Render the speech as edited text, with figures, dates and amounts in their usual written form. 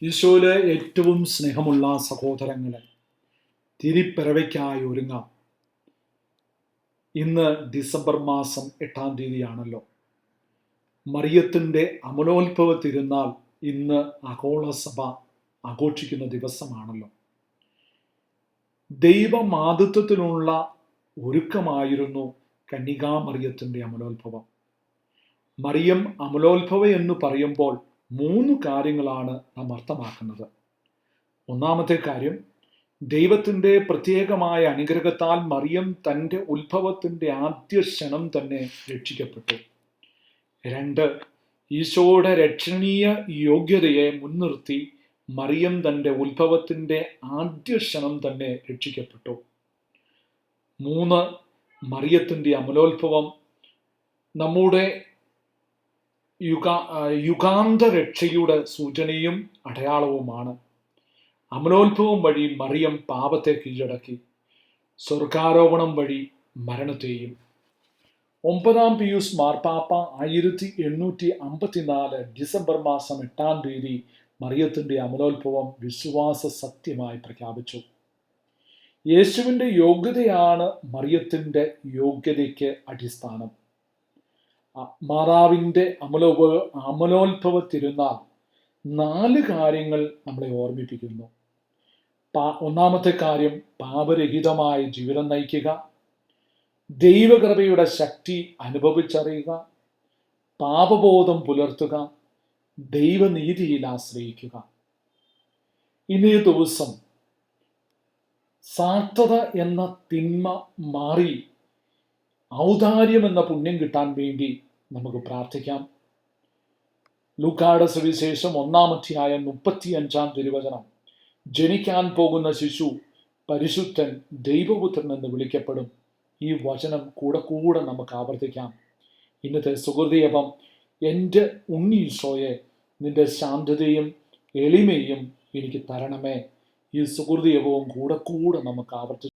ഈശോയിലെ ഏറ്റവും സ്നേഹമുള്ള സഹോദരങ്ങളെ, തിരിപ്പിറവയ്ക്കായി ഒരുങ്ങാം. ഇന്ന് ഡിസംബർ മാസം 8-ാം തീയതിയാണല്ലോ. മറിയത്തിൻ്റെ അമലോത്ഭവ തിരുനാൾ ഇന്ന് ആഗോള സഭ ആഘോഷിക്കുന്ന ദിവസമാണല്ലോ. ദൈവമാതൃത്വത്തിനുള്ള ഒരുക്കമായിരുന്നു കന്യകാമറിയത്തിൻ്റെ അമലോത്ഭവം. മറിയം അമലോത്ഭവ എന്ന് പറയുമ്പോൾ 3 കാര്യങ്ങളാണ് നാം അർത്ഥമാക്കുന്നത്. ഒന്നാമത്തെ കാര്യം, ദൈവത്തിൻ്റെ പ്രത്യേകമായ അനുഗ്രഹത്താൽ മറിയം തൻ്റെ ഉത്ഭവത്തിൻ്റെ ആദ്യ ക്ഷണം തന്നെ രക്ഷിക്കപ്പെട്ടു. 2, ഈശോയുടെ രക്ഷണീയ യോഗ്യതയെ മുൻനിർത്തി മറിയം തൻ്റെ ഉത്ഭവത്തിൻ്റെ ആദ്യ ക്ഷണം തന്നെ രക്ഷിക്കപ്പെട്ടു. 3, മറിയത്തിൻ്റെ അമലോത്ഭവം നമ്മുടെ യുഗാന്ത രക്ഷയുടെ സൂചനയും അടയാളവുമാണ്. അമലോത്ഭവം വഴി മറിയം പാപത്തെ കീഴടക്കി, സ്വർഗാരോപണം വഴി മരണത്തെയും. 9-ാം പിയൂസ് മാർപ്പാപ്പ 1854 ഡിസംബർ മാസം 8-ാം തീയതി മറിയത്തിൻ്റെ അമലോത്ഭവം വിശ്വാസ സത്യമായി പ്രഖ്യാപിച്ചു. യേശുവിൻ്റെ യോഗ്യതയാണ് മറിയത്തിൻ്റെ യോഗ്യതയ്ക്ക് അടിസ്ഥാനം. മാതാവിൻ്റെ അമലോത്ഭവ തിരുനാൾ 4 കാര്യങ്ങൾ നമ്മളെ ഓർമ്മിപ്പിക്കുന്നു. ഒന്നാമത്തെ കാര്യം, പാപരഹിതമായ ജീവിതം നയിക്കുക, ദൈവകൃപയുടെ ശക്തി അനുഭവിച്ചറിയുക, പാപബോധം പുലർത്തുക, ദൈവനീതിയിൽ ആശ്രയിക്കുക. ഇന്നേ ദിവസം സാർത്ഥത എന്ന തിന്മ മാറി ഔദാര്യം എന്ന പുണ്യം കിട്ടാൻ വേണ്ടി നമുക്ക് പ്രാർത്ഥിക്കാം. ലൂക്കായുടെ സുവിശേഷം 1-ാം അധ്യായം 35-ാം തിരുവചനം, ജനിക്കാൻ പോകുന്ന ശിശു പരിശുദ്ധൻ ദൈവപുത്രൻ എന്ന് വിളിക്കപ്പെടും. ഈ വചനം കൂടെ നമുക്ക് ആവർത്തിക്കാം. ഇന്നത്തെ സുഹൃദീപം, എൻ്റെ ഉണ്ണീശോയെ, നിന്റെ ശാന്തതയും എളിമയും എനിക്ക് തരണമേ. ഈ സുഹൃദീപവും കൂടെ നമുക്ക് ആവർത്തിക്കാം.